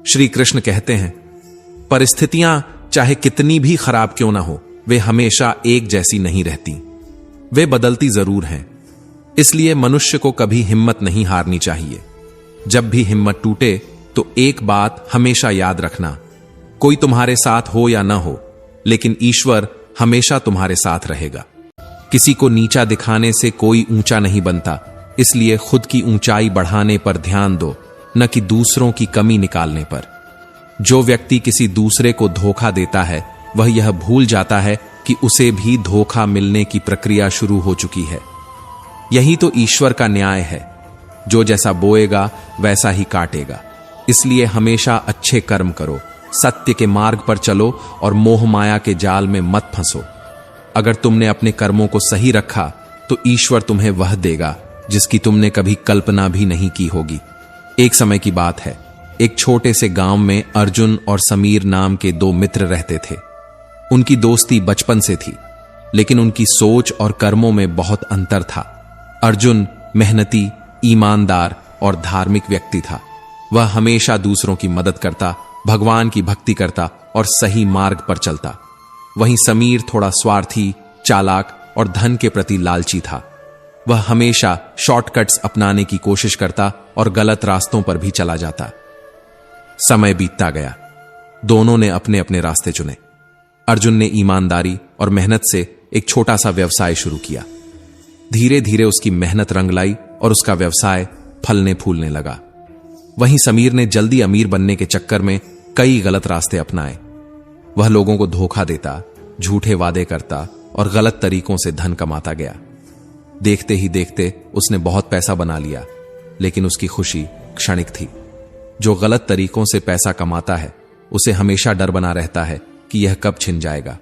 श्री कृष्ण कहते हैं, परिस्थितियां चाहे कितनी भी खराब क्यों ना हो, वे हमेशा एक जैसी नहीं रहती, वे बदलती जरूर हैं। इसलिए मनुष्य को कभी हिम्मत नहीं हारनी चाहिए। जब भी हिम्मत टूटे तो एक बात हमेशा याद रखना, कोई तुम्हारे साथ हो या ना हो, लेकिन ईश्वर हमेशा तुम्हारे साथ रहेगा। किसी को नीचा दिखाने से कोई ऊंचा नहीं बनता, इसलिए खुद की ऊंचाई बढ़ाने पर ध्यान दो, न कि दूसरों की कमी निकालने पर। जो व्यक्ति किसी दूसरे को धोखा देता है, वह यह भूल जाता है कि उसे भी धोखा मिलने की प्रक्रिया शुरू हो चुकी है। यही तो ईश्वर का न्याय है, जो जैसा बोएगा वैसा ही काटेगा। इसलिए हमेशा अच्छे कर्म करो, सत्य के मार्ग पर चलो और मोह माया के जाल में मत फंसो। अगर तुमने अपने कर्मों को सही रखा तो ईश्वर तुम्हें वह देगा जिसकी तुमने कभी कल्पना भी नहीं की होगी। एक समय की बात है, एक छोटे से गांव में अर्जुन और समीर नाम के दो मित्र रहते थे। उनकी दोस्ती बचपन से थी, लेकिन उनकी सोच और कर्मों में बहुत अंतर था। अर्जुन मेहनती, ईमानदार और धार्मिक व्यक्ति था। वह हमेशा दूसरों की मदद करता, भगवान की भक्ति करता और सही मार्ग पर चलता। वहीं समीर थोड़ा स्वार्थी, चालाक और धन के प्रति लालची था। वह हमेशा शॉर्टकट्स अपनाने की कोशिश करता और गलत रास्तों पर भी चला जाता। समय बीतता गया, दोनों ने अपने अपने रास्ते चुने। अर्जुन ने ईमानदारी और मेहनत से एक छोटा सा व्यवसाय शुरू किया। धीरे धीरे उसकी मेहनत रंग लाई और उसका व्यवसाय फलने फूलने लगा। वहीं समीर ने जल्दी अमीर बनने के चक्कर में कई गलत रास्ते अपनाए। वह लोगों को धोखा देता, झूठे वादे करता और गलत तरीकों से धन कमाता गया। देखते ही देखते उसने बहुत पैसा बना लिया, लेकिन उसकी खुशी क्षणिक थी। जो गलत तरीकों से पैसा कमाता है, उसे हमेशा डर बना रहता है कि यह कब छिन जाएगा।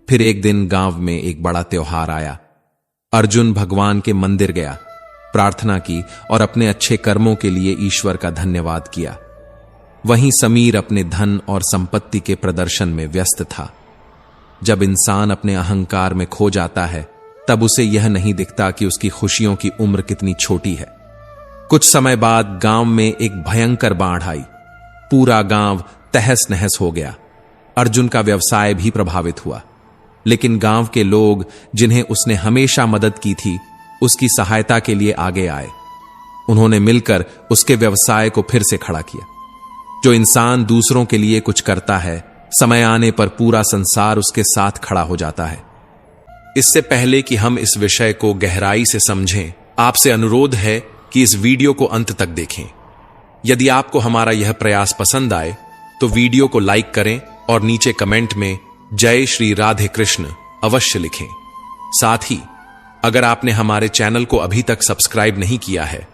फिर एक दिन गांव में एक बड़ा त्योहार आया। अर्जुन भगवान के मंदिर गया, प्रार्थना की और अपने अच्छे कर्मों के लिए ईश्वर का धन्यवाद किया। वहीं समीर अपने धन और संपत्ति के प्रदर्शन में व्यस्त था। जब इंसान अपने अहंकार में खो जाता है, तब उसे यह नहीं दिखता कि उसकी खुशियों की उम्र कितनी छोटी है। कुछ समय बाद गांव में एक भयंकर बाढ़ आई। पूरा गांव तहस नहस हो गया। अर्जुन का व्यवसाय भी प्रभावित हुआ, लेकिन गांव के लोग, जिन्हें उसने हमेशा मदद की थी, उसकी सहायता के लिए आगे आए। उन्होंने मिलकर उसके व्यवसाय को फिर से खड़ा किया। जो इंसान दूसरों के लिए कुछ करता है, समय आने पर पूरा संसार उसके साथ खड़ा हो जाता है। इससे पहले कि हम इस विषय को गहराई से समझें, आपसे अनुरोध है कि इस वीडियो को अंत तक देखें। यदि आपको हमारा यह प्रयास पसंद आए तो वीडियो को लाइक करें और नीचे कमेंट में जय श्री राधे कृष्ण अवश्य लिखें। साथ ही अगर आपने हमारे चैनल को अभी तक सब्सक्राइब नहीं किया है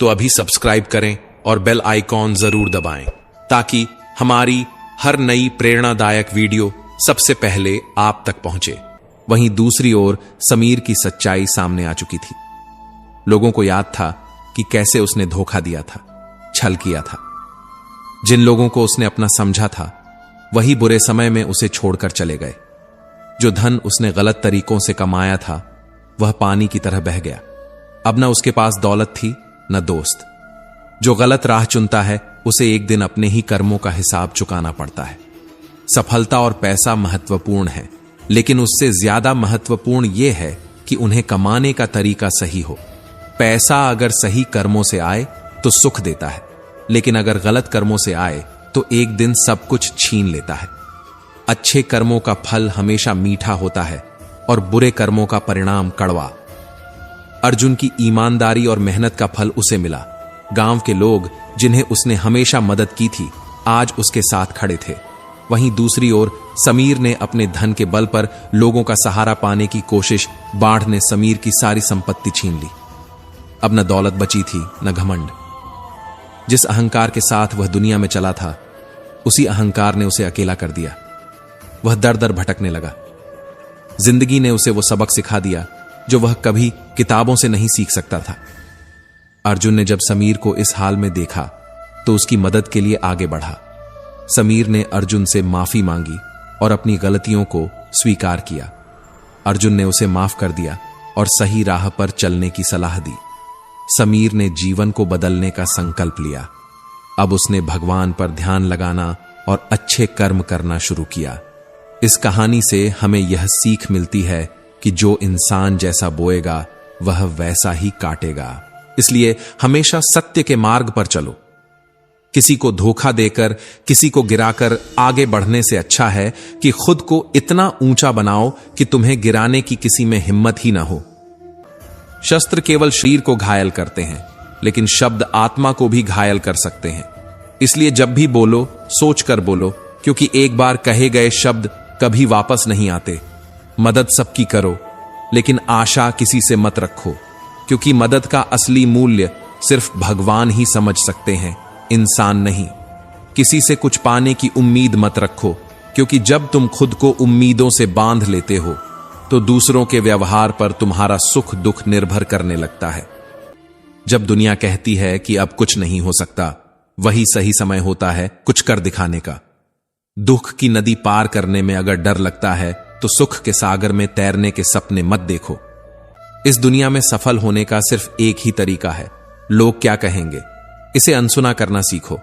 तो अभी सब्सक्राइब करें और बेल आइकॉन जरूर दबाएं, ताकि हमारी हर नई प्रेरणादायक वीडियो सबसे पहले आप तक पहुंचे। वहीं दूसरी ओर समीर की सच्चाई सामने आ चुकी थी। लोगों को याद था कि कैसे उसने धोखा दिया था, छल किया था। जिन लोगों को उसने अपना समझा था, वही बुरे समय में उसे छोड़कर चले गए। जो धन उसने गलत तरीकों से कमाया था, वह पानी की तरह बह गया। अब न उसके पास दौलत थी, न दोस्त। जो गलत राह चुनता है, उसे एक दिन अपने ही कर्मों का हिसाब चुकाना पड़ता है। सफलता और पैसा महत्वपूर्ण है, लेकिन उससे ज्यादा महत्वपूर्ण यह है कि उन्हें कमाने का तरीका सही हो। पैसा अगर सही कर्मों से आए तो सुख देता है, लेकिन अगर गलत कर्मों से आए तो एक दिन सब कुछ छीन लेता है। अच्छे कर्मों का फल हमेशा मीठा होता है और बुरे कर्मों का परिणाम कड़वा। अर्जुन की ईमानदारी और मेहनत का फल उसे मिला। गांव के लोग, जिन्हें उसने हमेशा मदद की थी, आज उसके साथ खड़े थे। वहीं दूसरी ओर समीर ने अपने धन के बल पर लोगों का सहारा पाने की कोशिश, बाढ़ ने समीर की सारी संपत्ति छीन ली। अब न दौलत बची थी, न घमंड। जिस अहंकार के साथ वह दुनिया में चला था, उसी अहंकार ने उसे अकेला कर दिया। वह दर दर भटकने लगा। जिंदगी ने उसे वो सबक सिखा दिया जो वह कभी किताबों से नहीं सीख सकता था। अर्जुन ने जब समीर को इस हाल में देखा तो उसकी मदद के लिए आगे बढ़ा। समीर ने अर्जुन से माफी मांगी और अपनी गलतियों को स्वीकार किया। अर्जुन ने उसे माफ कर दिया और सही राह पर चलने की सलाह दी। समीर ने जीवन को बदलने का संकल्प लिया। अब उसने भगवान पर ध्यान लगाना और अच्छे कर्म करना शुरू किया। इस कहानी से हमें यह सीख मिलती है कि जो इंसान जैसा बोएगा वह वैसा ही काटेगा। इसलिए हमेशा सत्य के मार्ग पर चलो। किसी को धोखा देकर, किसी को गिराकर आगे बढ़ने से अच्छा है कि खुद को इतना ऊंचा बनाओ कि तुम्हें गिराने की किसी में हिम्मत ही ना हो। शस्त्र केवल शरीर को घायल करते हैं, लेकिन शब्द आत्मा को भी घायल कर सकते हैं। इसलिए जब भी बोलो सोच कर बोलो, क्योंकि एक बार कहे गए शब्द कभी वापस नहीं आते। मदद सबकी करो, लेकिन आशा किसी से मत रखो, क्योंकि मदद का असली मूल्य सिर्फ भगवान ही समझ सकते हैं, इंसान नहीं। किसी से कुछ पाने की उम्मीद मत रखो, क्योंकि जब तुम खुद को उम्मीदों से बांध लेते हो तो दूसरों के व्यवहार पर तुम्हारा सुख दुख निर्भर करने लगता है। जब दुनिया कहती है कि अब कुछ नहीं हो सकता, वही सही समय होता है कुछ कर दिखाने का। दुख की नदी पार करने में अगर डर लगता है तो सुख के सागर में तैरने के सपने मत देखो। इस दुनिया में सफल होने का सिर्फ एक ही तरीका है, लोग क्या कहेंगे, इसे अनसुना करना सीखो।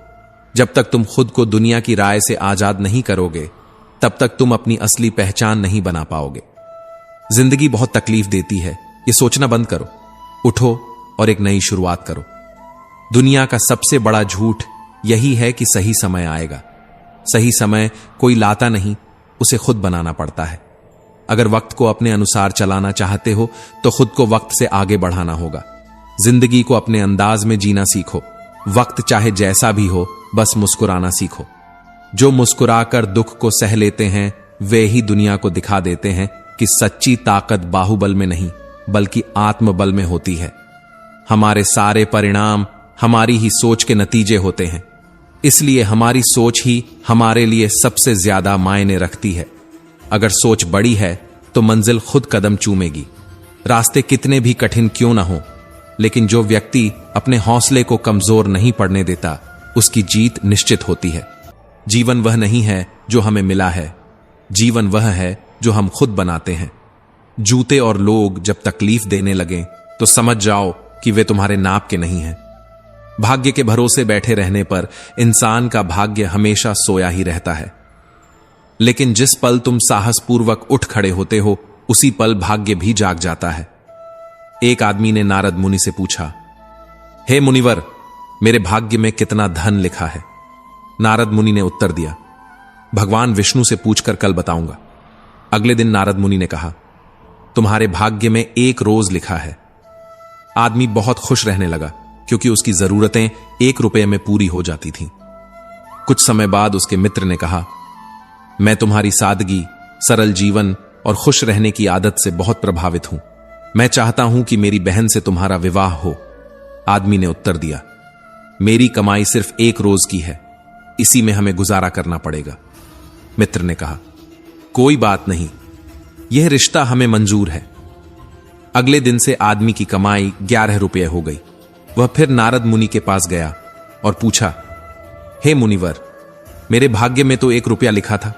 जब तक तुम खुद को दुनिया की राय से आजाद नहीं करोगे, तब तक तुम अपनी असली पहचान नहीं बना पाओगे। जिंदगी बहुत तकलीफ देती है, ये सोचना बंद करो, उठो और एक नई शुरुआत करो। दुनिया का सबसे बड़ा झूठ यही है कि सही समय आएगा। सही समय कोई लाता नहीं, उसे खुद बनाना पड़ता है। अगर वक्त को अपने अनुसार चलाना चाहते हो तो खुद को वक्त से आगे बढ़ाना होगा। जिंदगी को अपने अंदाज में जीना सीखो। वक्त चाहे जैसा भी हो, बस मुस्कुराना सीखो। जो मुस्कुराकर दुख को सह लेते हैं वे ही दुनिया को दिखा देते हैं कि सच्ची ताकत बाहुबल में नहीं बल्कि आत्मबल में होती है। हमारे सारे परिणाम हमारी ही सोच के नतीजे होते हैं, इसलिए हमारी सोच ही हमारे लिए सबसे ज्यादा मायने रखती है। अगर सोच बड़ी है तो मंजिल खुद कदम चूमेगी। रास्ते कितने भी कठिन क्यों ना हो, लेकिन जो व्यक्ति अपने हौसले को कमजोर नहीं पड़ने देता, उसकी जीत निश्चित होती है। जीवन वह नहीं है जो हमें मिला है, जीवन वह है जो हम खुद बनाते हैं। जूते और लोग जब तकलीफ देने लगें तो समझ जाओ कि वे तुम्हारे नाप के नहीं हैं। भाग्य के भरोसे बैठे रहने पर इंसान का भाग्य हमेशा सोया ही रहता है, लेकिन जिस पल तुम साहसपूर्वक उठ खड़े होते हो, उसी पल भाग्य भी जाग जाता है। एक आदमी ने नारद मुनि से पूछा, हे मुनिवर, मेरे भाग्य में कितना धन लिखा है? नारद मुनि ने उत्तर दिया, भगवान विष्णु से पूछकर कल बताऊंगा। अगले दिन नारद मुनि ने कहा, तुम्हारे भाग्य में 1 रोज लिखा है। आदमी बहुत खुश रहने लगा, क्योंकि उसकी जरूरतें 1 रुपये में पूरी हो जाती थीं। कुछ समय बाद उसके मित्र ने कहा, मैं तुम्हारी सादगी, सरल जीवन और खुश रहने की आदत से बहुत प्रभावित हूं। मैं चाहता हूं कि मेरी बहन से तुम्हारा विवाह हो। आदमी ने उत्तर दिया, मेरी कमाई सिर्फ 1 रोज की है, इसी में हमें गुजारा करना पड़ेगा। मित्र ने कहा, कोई बात नहीं, यह रिश्ता हमें मंजूर है। अगले दिन से आदमी की कमाई 11 रुपये हो गई। वह फिर नारद मुनि के पास गया और पूछा, हे मुनिवर, मेरे भाग्य में तो 1 रुपया लिखा था,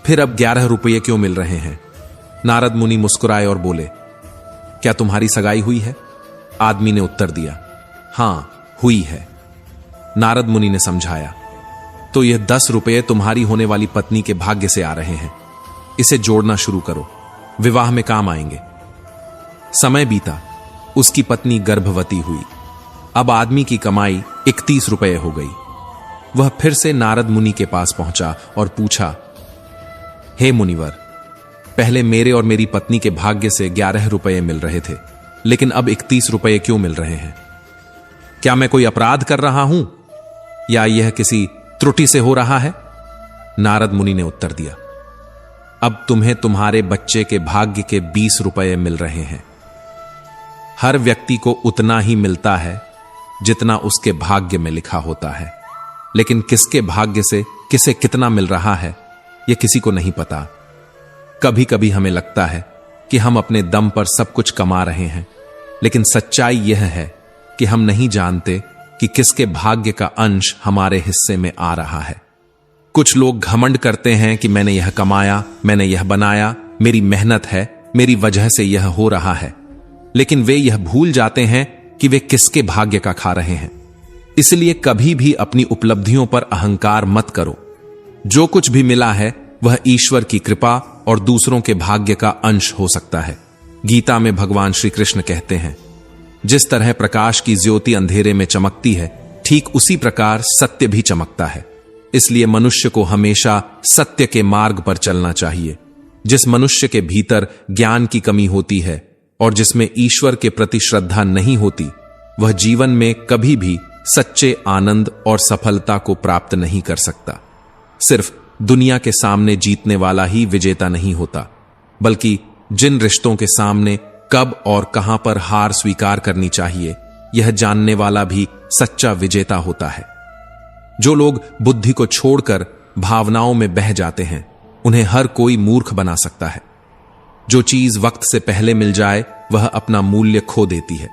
फिर अब 11 रुपये क्यों मिल रहे हैं? नारद मुनि मुस्कुराए और बोले, क्या तुम्हारी सगाई हुई है? आदमी ने उत्तर दिया, हां, हुई है। नारद मुनि ने समझाया, तो यह 10 रुपये तुम्हारी होने वाली पत्नी के भाग्य से आ रहे हैं, इसे जोड़ना शुरू करो, विवाह में काम आएंगे। समय बीता, उसकी पत्नी गर्भवती हुई। अब आदमी की कमाई 31 रुपये हो गई। वह फिर से नारद मुनि के पास पहुंचा और पूछा, हे मुनिवर, पहले मेरे और मेरी पत्नी के भाग्य से 11 रुपये मिल रहे थे, लेकिन अब 31 रुपये क्यों मिल रहे हैं? क्या मैं कोई अपराध कर रहा हूं या यह किसी त्रुटि से हो रहा है? नारद मुनि ने उत्तर दिया, अब तुम्हें तुम्हारे बच्चे के भाग्य के 20 रुपये मिल रहे हैं। हर व्यक्ति को उतना ही मिलता है जितना उसके भाग्य में लिखा होता है, लेकिन किसके भाग्य से किसे कितना मिल रहा है यह किसी को नहीं पता। कभी कभी हमें लगता है कि हम अपने दम पर सब कुछ कमा रहे हैं, लेकिन सच्चाई यह है कि हम नहीं जानते कि किसके भाग्य का अंश हमारे हिस्से में आ रहा है। कुछ लोग घमंड करते हैं कि मैंने यह कमाया, मैंने यह बनाया, मेरी मेहनत है, मेरी वजह से यह हो रहा है, लेकिन वे यह भूल जाते हैं कि वे किसके भाग्य का खा रहे हैं। इसलिए कभी भी अपनी उपलब्धियों पर अहंकार मत करो। जो कुछ भी मिला है वह ईश्वर की कृपा और दूसरों के भाग्य का अंश हो सकता है। गीता में भगवान श्री कृष्ण कहते हैं, जिस तरह प्रकाश की ज्योति अंधेरे में चमकती है, ठीक उसी प्रकार सत्य भी चमकता है। इसलिए मनुष्य को हमेशा सत्य के मार्ग पर चलना चाहिए। जिस मनुष्य के भीतर ज्ञान की कमी होती है और जिसमें ईश्वर के प्रति श्रद्धा नहीं होती, वह जीवन में कभी भी सच्चे आनंद और सफलता को प्राप्त नहीं कर सकता। सिर्फ दुनिया के सामने जीतने वाला ही विजेता नहीं होता, बल्कि जिन रिश्तों के सामने कब और कहां पर हार स्वीकार करनी चाहिए, यह जानने वाला भी सच्चा विजेता होता है। जो लोग बुद्धि को छोड़कर भावनाओं में बह जाते हैं, उन्हें हर कोई मूर्ख बना सकता है। जो चीज वक्त से पहले मिल जाए वह अपना मूल्य खो देती है,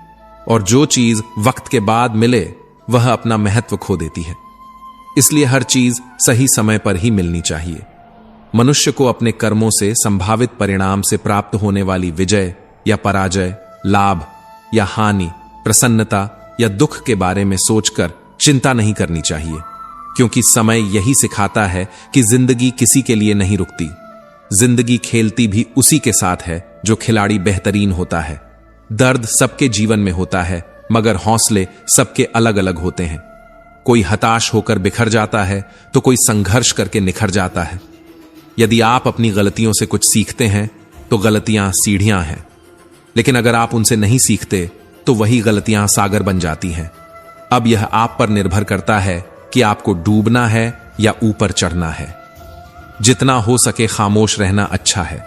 और जो चीज वक्त के बाद मिले वह अपना महत्व खो देती है। इसलिए हर चीज सही समय पर ही मिलनी चाहिए। मनुष्य को अपने कर्मों से संभावित परिणाम से प्राप्त होने वाली विजय या पराजय, लाभ या हानि, प्रसन्नता या दुख के बारे में सोचकर चिंता नहीं करनी चाहिए, क्योंकि समय यही सिखाता है कि जिंदगी किसी के लिए नहीं रुकती। जिंदगी खेलती भी उसी के साथ है जो खिलाड़ी बेहतरीन होता है। दर्द सबके जीवन में होता है, मगर हौसले सबके अलग अलग होते हैं। कोई हताश होकर बिखर जाता है तो कोई संघर्ष करके निखर जाता है। यदि आप अपनी गलतियों से कुछ सीखते हैं तो गलतियां सीढ़ियां हैं, लेकिन अगर आप उनसे नहीं सीखते तो वही गलतियां सागर बन जाती हैं। अब यह आप पर निर्भर करता है कि आपको डूबना है या ऊपर चढ़ना है। जितना हो सके खामोश रहना अच्छा है,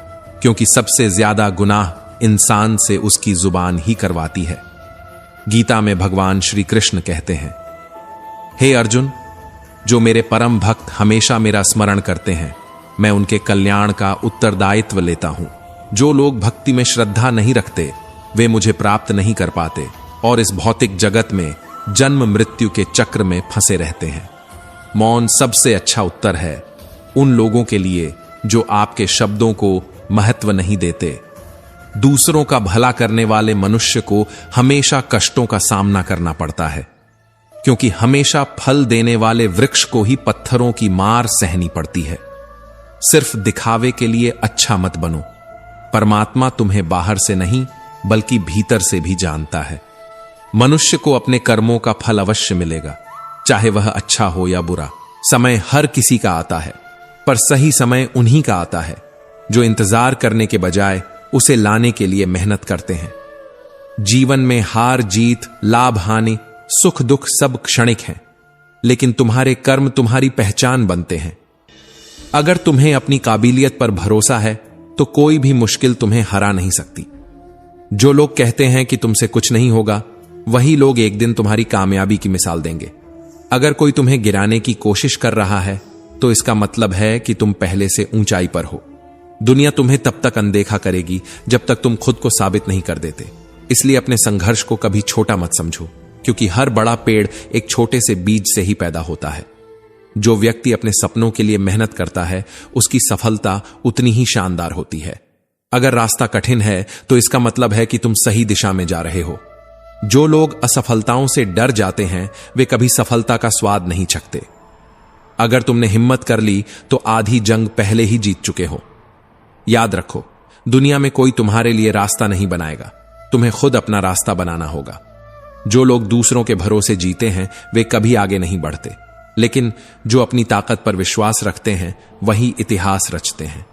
क्योंकि सबसे ज्यादा गुनाह इंसान से उसकी जुबान ही करवाती है। गीता में भगवान श्री कृष्ण कहते हैं, हे अर्जुन, जो मेरे परम भक्त हमेशा मेरा स्मरण करते हैं, मैं उनके कल्याण का उत्तरदायित्व लेता हूं। जो लोग भक्ति में श्रद्धा नहीं रखते, वे मुझे प्राप्त नहीं कर पाते और इस भौतिक जगत में जन्म मृत्यु के चक्र में फंसे रहते हैं। मौन सबसे अच्छा उत्तर है उन लोगों के लिए जो आपके शब्दों को महत्व नहीं देते। दूसरों का भला करने वाले मनुष्य को हमेशा कष्टों का सामना करना पड़ता है, क्योंकि हमेशा फल देने वाले वृक्ष को ही पत्थरों की मार सहनी पड़ती है। सिर्फ दिखावे के लिए अच्छा मत बनो। परमात्मा तुम्हें बाहर से नहीं बल्कि भीतर से भी जानता है। मनुष्य को अपने कर्मों का फल अवश्य मिलेगा, चाहे वह अच्छा हो या बुरा। समय हर किसी का आता है, पर सही समय उन्हीं का आता है जो इंतजार करने के बजाय उसे लाने के लिए मेहनत करते हैं। जीवन में हार जीत, लाभ हानि, सुख दुख सब क्षणिक हैं, लेकिन तुम्हारे कर्म तुम्हारी पहचान बनते हैं। अगर तुम्हें अपनी काबिलियत पर भरोसा है तो कोई भी मुश्किल तुम्हें हरा नहीं सकती। जो लोग कहते हैं कि तुमसे कुछ नहीं होगा, वही लोग एक दिन तुम्हारी कामयाबी की मिसाल देंगे। अगर कोई तुम्हें गिराने की कोशिश कर रहा है तो इसका मतलब है कि तुम पहले से ऊंचाई पर हो। दुनिया तुम्हें तब तक अनदेखा करेगी जब तक तुम खुद को साबित नहीं कर देते। इसलिए अपने संघर्ष को कभी छोटा मत समझो, क्योंकि हर बड़ा पेड़ एक छोटे से बीज से ही पैदा होता है। जो व्यक्ति अपने सपनों के लिए मेहनत करता है, उसकी सफलता उतनी ही शानदार होती है। अगर रास्ता कठिन है तो इसका मतलब है कि तुम सही दिशा में जा रहे हो। जो लोग असफलताओं से डर जाते हैं, वे कभी सफलता का स्वाद नहीं चखते। अगर तुमने हिम्मत कर ली तो आधी जंग पहले ही जीत चुके हो। याद रखो, दुनिया में कोई तुम्हारे लिए रास्ता नहीं बनाएगा, तुम्हें खुद अपना रास्ता बनाना होगा। जो लोग दूसरों के भरोसे जीते हैं, वे कभी आगे नहीं बढ़ते, लेकिन जो अपनी ताकत पर विश्वास रखते हैं, वही इतिहास रचते हैं।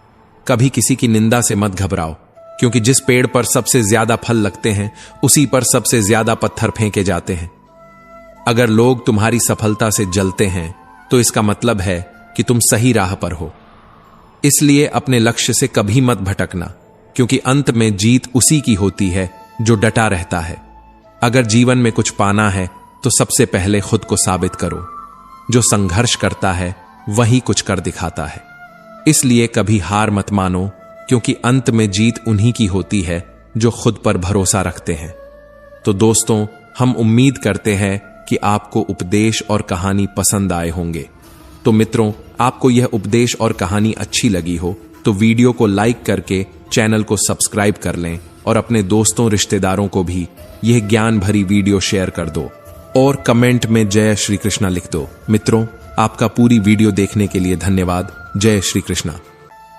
कभी किसी की निंदा से मत घबराओ, क्योंकि जिस पेड़ पर सबसे ज्यादा फल लगते हैं, उसी पर सबसे ज्यादा पत्थर फेंके जाते हैं। अगर लोग तुम्हारी सफलता से जलते हैं, तो इसका मतलब है कि तुम सही राह पर हो। इसलिए अपने लक्ष्य से कभी मत भटकना, क्योंकि अंत में जीत उसी की होती है जो डटा रहता है। अगर जीवन में कुछ पाना है तो सबसे पहले खुद को साबित करो। जो संघर्ष करता है वही कुछ कर दिखाता है। इसलिए कभी हार मत मानो, क्योंकि अंत में जीत उन्हीं की होती है जो खुद पर भरोसा रखते हैं। तो दोस्तों, हम उम्मीद करते हैं कि आपको उपदेश और कहानी पसंद आए होंगे। तो मित्रों, आपको यह उपदेश और कहानी अच्छी लगी हो तो वीडियो को लाइक करके चैनल को सब्सक्राइब कर लें और अपने दोस्तों रिश्तेदारों को भी यह ज्ञान भरी वीडियो शेयर कर दो। और कमेंट में जय श्री कृष्णा लिख दो। मित्रों, आपका पूरी वीडियो देखने के लिए धन्यवाद। जय श्री कृष्णा।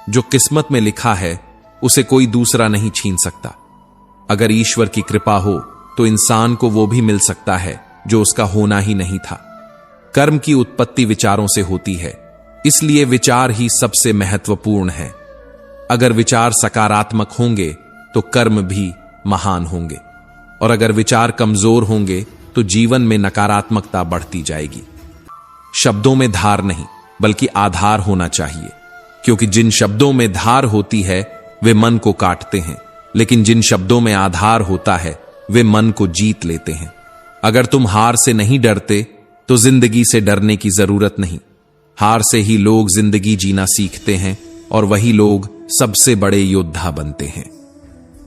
जो किस्मत में लिखा है उसे कोई दूसरा नहीं छीन सकता। अगर ईश्वर की कृपा हो तो इंसान को वो भी मिल सकता है जो उसका होना ही नहीं था। कर्म की उत्पत्ति विचारों से होती है, इसलिए विचार ही सबसे महत्वपूर्ण है। अगर विचार सकारात्मक होंगे तो कर्म भी महान होंगे, और अगर विचार कमजोर होंगे तो जीवन में नकारात्मकता बढ़ती जाएगी। शब्दों में धार नहीं बल्कि आधार होना चाहिए, क्योंकि जिन शब्दों में धार होती है वे मन को काटते हैं, लेकिन जिन शब्दों में आधार होता है वे मन को जीत लेते हैं। अगर तुम हार से नहीं डरते तो जिंदगी से डरने की जरूरत नहीं। हार से ही लोग जिंदगी जीना सीखते हैं और वही लोग सबसे बड़े योद्धा बनते हैं।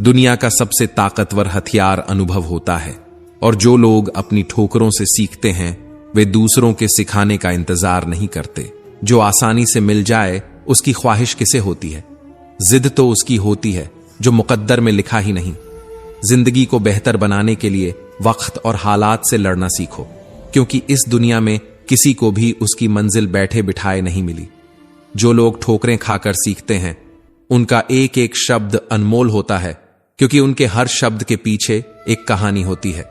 दुनिया का सबसे ताकतवर हथियार अनुभव होता है, और जो लोग अपनी ठोकरों से सीखते हैं वे दूसरों के सिखाने का इंतजार नहीं करते। जो आसानी से मिल जाए उसकी ख्वाहिश किसे होती है? जिद तो उसकी होती है जो मुकद्दर में लिखा ही नहीं। जिंदगी को बेहतर बनाने के लिए वक्त और हालात से लड़ना सीखो, क्योंकि इस दुनिया में किसी को भी उसकी मंजिल बैठे बिठाए नहीं मिली। जो लोग ठोकरें खाकर सीखते हैं उनका एक एक शब्द अनमोल होता है, क्योंकि उनके हर शब्द के पीछे एक कहानी होती है।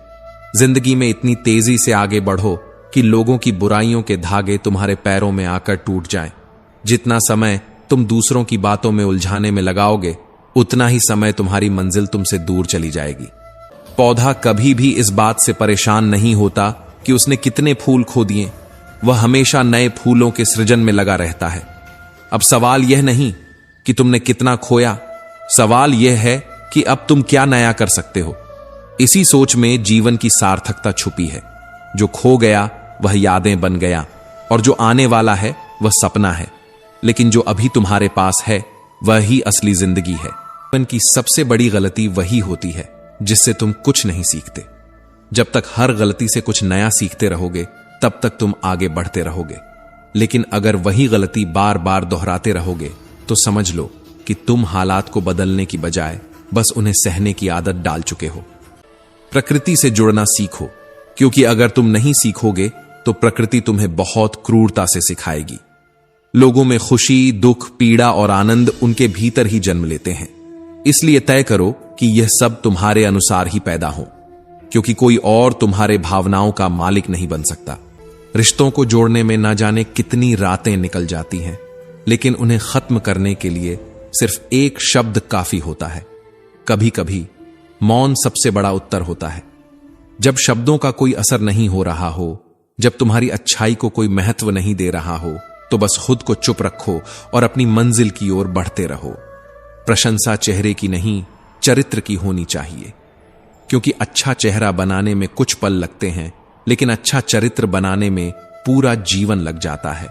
जिंदगी में इतनी तेजी से आगे बढ़ो कि लोगों की बुराइयों के धागे तुम्हारे पैरों में आकर टूट जाएं। जितना समय तुम दूसरों की बातों में उलझाने में लगाओगे उतना ही समय तुम्हारी मंजिल तुमसे दूर चली जाएगी। पौधा कभी भी इस बात से परेशान नहीं होता कि उसने कितने फूल खो दिए, वह हमेशा नए फूलों के सृजन में लगा रहता है। अब सवाल यह नहीं कि तुमने कितना खोया, सवाल यह है कि अब तुम क्या नया कर सकते हो। इसी सोच में जीवन की सार्थकता छुपी है। जो खो गया वह यादें बन गया, और जो आने वाला है वह सपना है, लेकिन जो अभी तुम्हारे पास है वह ही असली जिंदगी है। जीवन की सबसे बड़ी गलती वही होती है जिससे तुम कुछ नहीं सीखते। जब तक हर गलती से कुछ नया सीखते रहोगे तब तक तुम आगे बढ़ते रहोगे, लेकिन अगर वही गलती बार बार दोहराते रहोगे तो समझ लो कि तुम हालात को बदलने की बजाय बस उन्हें सहने की आदत डाल चुके हो। प्रकृति से जुड़ना सीखो, क्योंकि अगर तुम नहीं सीखोगे तो प्रकृति तुम्हें बहुत क्रूरता से सिखाएगी। लोगों में खुशी, दुख, पीड़ा और आनंद उनके भीतर ही जन्म लेते हैं। इसलिए तय करो कि यह सब तुम्हारे अनुसार ही पैदा हो, क्योंकि कोई और तुम्हारे भावनाओं का मालिक नहीं बन सकता। रिश्तों को जोड़ने में ना जाने कितनी रातें निकल जाती हैं, लेकिन उन्हें खत्म करने के लिए सिर्फ एक शब्द काफी होता है। कभी कभी मौन सबसे बड़ा उत्तर होता है। जब शब्दों का कोई असर नहीं हो रहा हो, जब तुम्हारी अच्छाई को कोई महत्व नहीं दे रहा हो, तो बस खुद को चुप रखो और अपनी मंजिल की ओर बढ़ते रहो। प्रशंसा चेहरे की नहीं, चरित्र की होनी चाहिए, क्योंकि अच्छा चेहरा बनाने में कुछ पल लगते हैं, लेकिन अच्छा चरित्र बनाने में पूरा जीवन लग जाता है।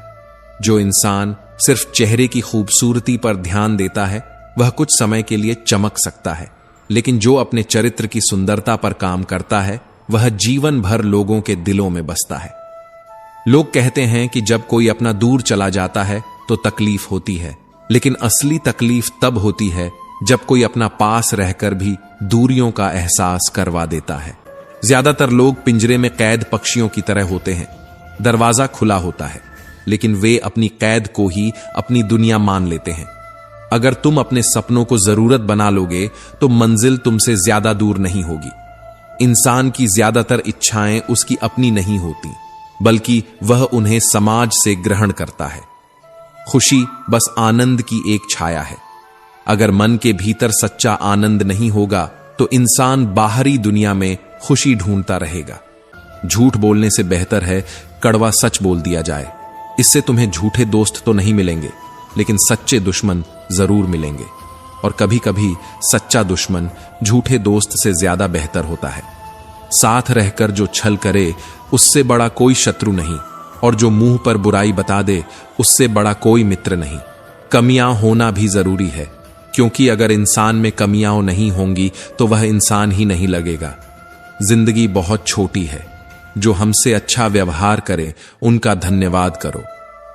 जो इंसान सिर्फ चेहरे की खूबसूरती पर ध्यान देता है वह कुछ समय के लिए चमक सकता है, लेकिन जो अपने चरित्र की सुंदरता पर काम करता है वह जीवन भर लोगों के दिलों में बसता है। लोग कहते हैं कि जब कोई अपना दूर चला जाता है तो तकलीफ होती है, लेकिन असली तकलीफ तब होती है जब कोई अपना पास रहकर भी दूरियों का एहसास करवा देता है। ज्यादातर लोग पिंजरे में कैद पक्षियों की तरह होते हैं। दरवाजा खुला होता है, लेकिन वे अपनी कैद को ही अपनी दुनिया मान लेते हैं। अगर तुम अपने सपनों को जरूरत बना लोगे तो मंजिल तुमसे ज्यादा दूर नहीं होगी। इंसान की ज्यादातर इच्छाएं उसकी अपनी नहीं होती, बल्कि वह उन्हें समाज से ग्रहण करता है। खुशी बस आनंद की एक छाया है। अगर मन के भीतर सच्चा आनंद नहीं होगा तो इंसान बाहरी दुनिया में खुशी ढूंढता रहेगा। झूठ बोलने से बेहतर है कड़वा सच बोल दिया जाए। इससे तुम्हें झूठे दोस्त तो नहीं मिलेंगे, लेकिन सच्चे दुश्मन जरूर मिलेंगे, और कभी कभी सच्चा दुश्मन झूठे दोस्त से ज्यादा बेहतर होता है। साथ रहकर जो छल करे उससे बड़ा कोई शत्रु नहीं, और जो मुंह पर बुराई बता दे उससे बड़ा कोई मित्र नहीं। कमियां होना भी जरूरी है, क्योंकि अगर इंसान में कमियां नहीं होंगी तो वह इंसान ही नहीं लगेगा। जिंदगी बहुत छोटी है। जो हमसे अच्छा व्यवहार करें उनका धन्यवाद करो,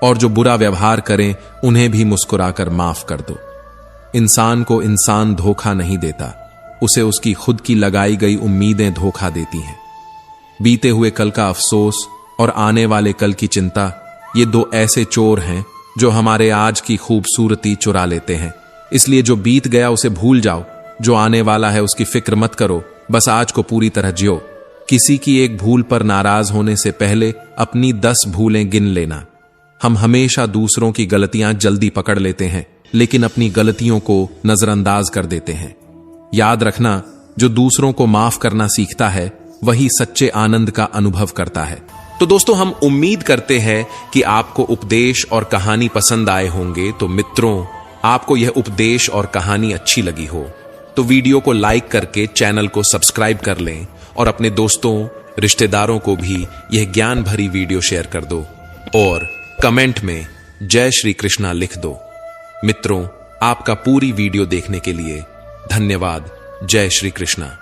और जो बुरा व्यवहार करें उन्हें भी मुस्कुराकर माफ कर दो। इंसान को इंसान धोखा नहीं देता, उसे उसकी खुद की लगाई गई उम्मीदें धोखा देती हैं। बीते हुए कल का अफसोस और आने वाले कल की चिंता, ये दो ऐसे चोर हैं जो हमारे आज की खूबसूरती चुरा लेते हैं। इसलिए जो बीत गया उसे भूल जाओ, जो आने वाला है उसकी फिक्र मत करो, बस आज को पूरी तरह जियो। किसी की एक भूल पर नाराज होने से पहले अपनी 10 भूलें गिन लेना। हम हमेशा दूसरों की गलतियां जल्दी पकड़ लेते हैं, लेकिन अपनी गलतियों को नजरअंदाज कर देते हैं। याद रखना, जो दूसरों को माफ करना सीखता है वही सच्चे आनंद का अनुभव करता है। तो दोस्तों, हम उम्मीद करते हैं कि आपको उपदेश और कहानी पसंद आए होंगे। तो मित्रों, आपको यह उपदेश और कहानी अच्छी लगी हो तो वीडियो को लाइक करके चैनल को सब्सक्राइब कर लें और अपने दोस्तों, रिश्तेदारों को भी यह ज्ञान भरी वीडियो शेयर कर दो और कमेंट में जय श्री कृष्णा लिख दो। मित्रों, आपका पूरी वीडियो देखने के लिए धन्यवाद। जय श्री कृष्णा।